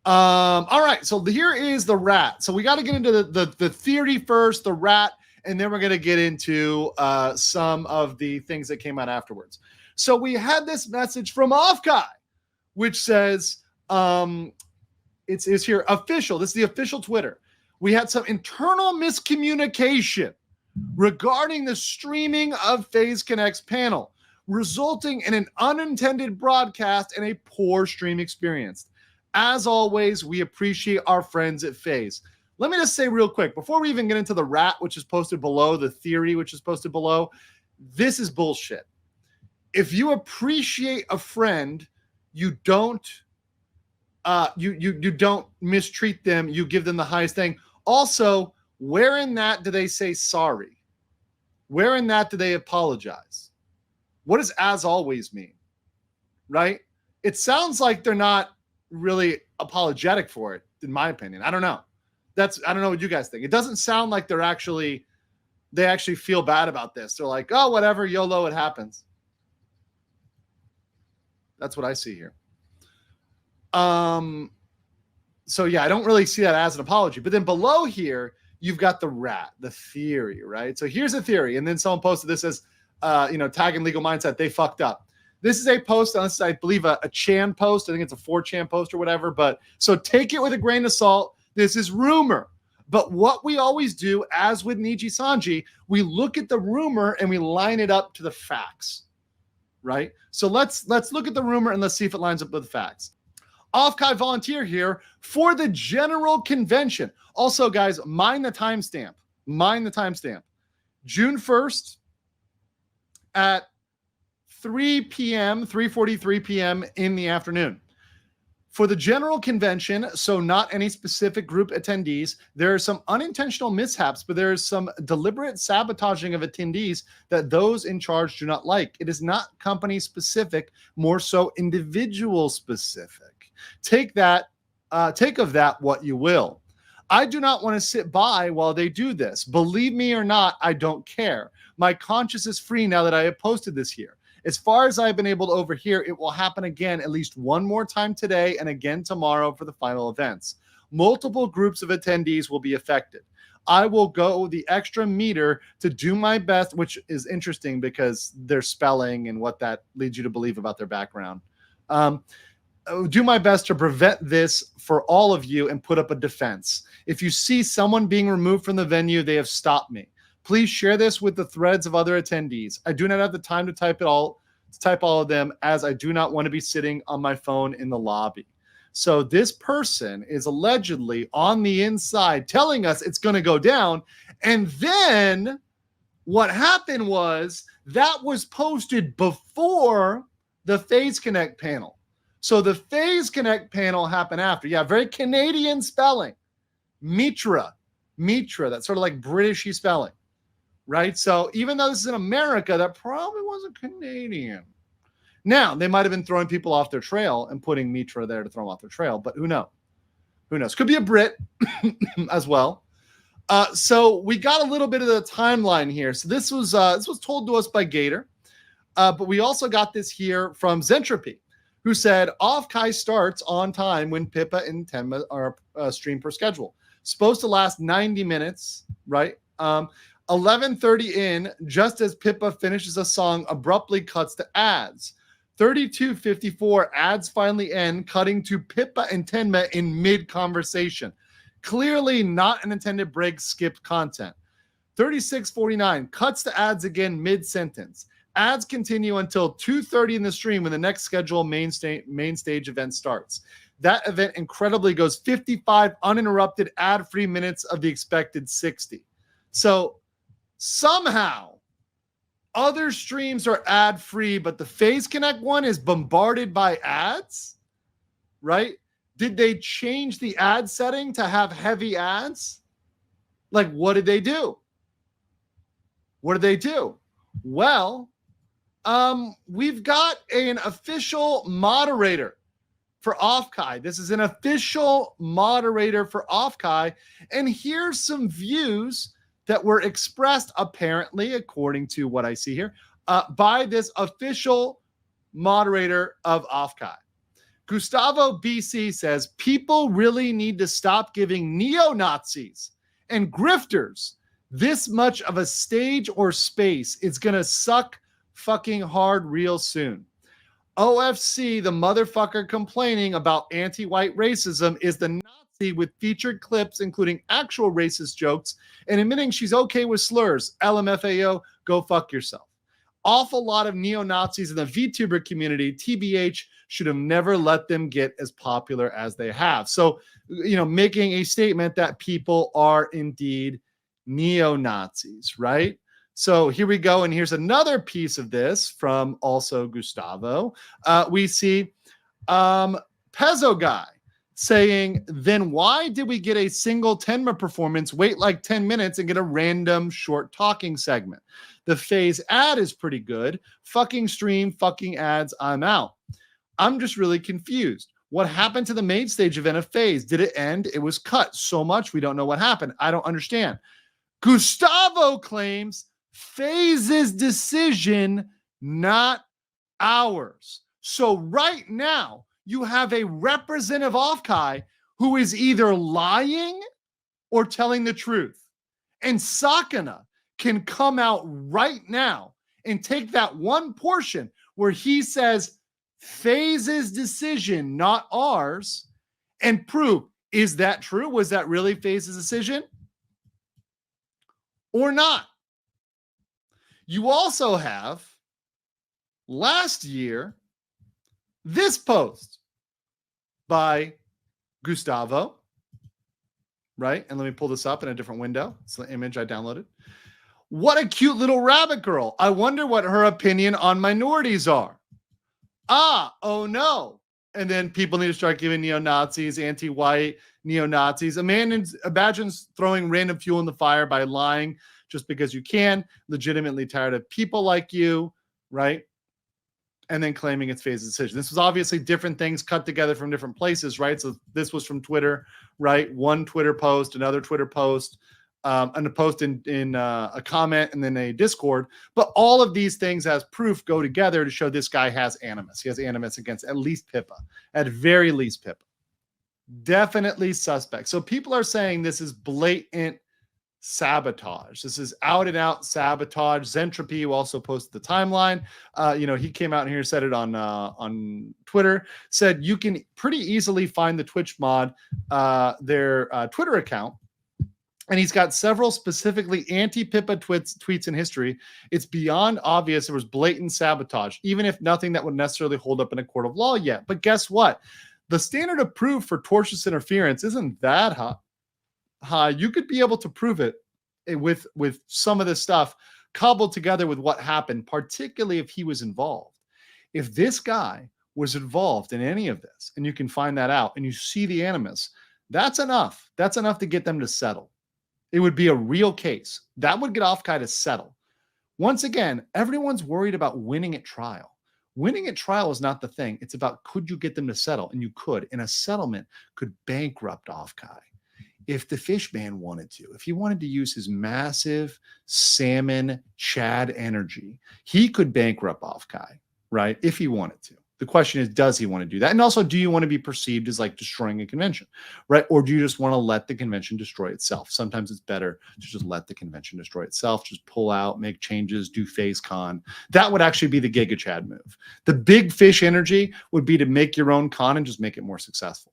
All right, so here is the rat. So we got to get into the theory first, the rat, and then we're going to get into some of the things that came out afterwards. So we had this message from Offkai, which says, it's here, official. This is the official Twitter. We had some internal miscommunication regarding the streaming of FaZe Connect's panel, resulting in an unintended broadcast and a poor stream experience. As always, we appreciate our friends at FaZe. Let me just say real quick, before we even get into the rat, which is posted below, the theory, which is posted below, this is bullshit. If you appreciate a friend, you don't you don't mistreat them. You give them the highest thing. Also, where in that do they say sorry? Where in that do they apologize? What does as always mean? Right? It sounds like they're not really apologetic for it, in my opinion. I don't know. I don't know what you guys think. It doesn't sound like they actually feel bad about this. They're like, oh, whatever, YOLO, it happens. That's what I see here. So yeah, I don't really see that as an apology. But then below here, you've got the rat, the theory, right? So here's a theory. And then someone posted this as, tagging Legal Mindset. They fucked up. This is a post on this, I believe, a Chan post. I think it's a 4chan post or whatever. But so take it with a grain of salt. This is rumor. But what we always do, as with Niji Sanji, we look at the rumor and we line it up to the facts, right? So let's look at the rumor and let's see if it lines up with the facts. Offkai volunteer here for the general convention. Also, guys, mind the timestamp. Mind the timestamp. June 1st at 3 p.m., 3:43 p.m. in the afternoon. For the general convention, so not any specific group attendees, there are some unintentional mishaps, but there is some deliberate sabotaging of attendees that those in charge do not like. It is not company specific, more so individual specific. Take of that what you will. I do not want to sit by while they do this. Believe me or not, I don't care. My conscience is free now that I have posted this here. As far as I've been able to overhear, it will happen again at least one more time today and again tomorrow for the final events. Multiple groups of attendees will be affected. I will go the extra meter to do my best, which is interesting because their spelling and what that leads you to believe about their background. Do my best to prevent this for all of you and put up a defense. If you see someone being removed from the venue, they have stopped me. Please share this with the threads of other attendees. I do not have the time to type all of them, as I do not want to be sitting on my phone in the lobby. So this person is allegedly on the inside telling us it's going to go down. And then what happened was that was posted before the FaZe Connect panel. So the FaZe Connect panel happened after. Yeah, very Canadian spelling. Mitra, that's sort of like Britishy spelling, right? So even though this is in America, that probably wasn't Canadian. Now, they might have been throwing people off their trail and putting Mitra there to throw them off their trail, but who knows? Who knows? Could be a Brit as well. So we got a little bit of the timeline here. So this was told to us by Gator, but we also got this here from Zentropy, who said Offkai starts on time when Pippa and Tenma are stream per schedule. Supposed to last 90 minutes, right? 11:30 in, just as Pippa finishes a song, abruptly cuts to ads. 32:54, ads finally end, cutting to Pippa and Tenma in mid-conversation. Clearly not an intended break, skipped content. 36:49, cuts to ads again mid-sentence. Ads continue until 2:30 in the stream when the next scheduled main stage event starts. That event incredibly goes 55 uninterrupted ad-free minutes of the expected 60. So somehow other streams are ad-free, but the FaZe Connect one is bombarded by ads, right? Did they change the ad setting to have heavy ads? Like, what did they do? What did they do? Well, we've got an official moderator for Offkai. This is an official moderator for Offkai. And here's some views that were expressed, apparently, according to what I see here, by this official moderator of Offkai. Gustavo BC says, people really need to stop giving neo-Nazis and grifters this much of a stage or space. It's going to suck fucking hard real soon. OFC, the motherfucker complaining about anti-white racism, is the Nazi with featured clips, including actual racist jokes, and admitting she's okay with slurs. LMFAO, go fuck yourself. Awful lot of neo-Nazis in the VTuber community, TBH, should have never let them get as popular as they have. So, making a statement that people are indeed neo-Nazis, right? So here we go. And here's another piece of this from also Gustavo. We see Pezzo Guy saying, then why did we get a single Tenma performance, wait like 10 minutes and get a random short talking segment? The phase ad is pretty good. Fucking stream, fucking ads, I'm out. I'm just really confused. What happened to the main stage event of phase? Did it end? It was cut so much we don't know what happened. I don't understand. Gustavo claims phase's decision, not ours. So right now, you have a representative Offkai who is either lying or telling the truth. And Sakana can come out right now and take that one portion where he says phase's decision, not ours, and prove, is that true? Was that really phase's decision or not? You also have last year this post by Gustavo, right? And let me pull this up in a different window. It's the image I downloaded. What a cute little rabbit girl. I wonder what her opinion on minorities are. Oh no. And then people need to start giving neo-Nazis, anti-white neo-Nazis. Imagine throwing random fuel in the fire by lying just because you can, legitimately tired of people like you, right? And then claiming it's phase's decision. This was obviously different things cut together from different places, right? So this was from Twitter, right? One Twitter post, another Twitter post, and a post in a comment, and then a Discord. But all of these things as proof go together to show this guy has animus. He has animus against at least Pippa, at very least Pippa. Definitely suspect. So people are saying this is blatant sabotage. This is out and out sabotage. Zentropy, who also posted the timeline, he came out here, said it on Twitter, said you can pretty easily find the Twitch mod, their Twitter account, and he's got several specifically anti-Pippa tweets in history. It's beyond obvious there was blatant sabotage, even if nothing that would necessarily hold up in a court of law yet. But guess what? The standard of proof for tortious interference isn't that high. You could be able to prove it with some of this stuff cobbled together with what happened, particularly if he was involved. If this guy was involved in any of this, and you can find that out, and you see the animus, that's enough. That's enough to get them to settle. It would be a real case. That would get Offkai to settle. Once again, everyone's worried about winning at trial. Winning at trial is not the thing. It's about, could you get them to settle? And you could. And a settlement could bankrupt Offkai. If the fish man wanted to, if he wanted to use his massive salmon Chad energy, he could bankrupt Offkai, right? If he wanted to. The question is, does he want to do that? And also, do you want to be perceived as like destroying a convention, right? Or do you just want to let the convention destroy itself? Sometimes it's better to just let the convention destroy itself, just pull out, make changes, do phase con. That would actually be the Giga Chad move. The big fish energy would be to make your own con and just make it more successful.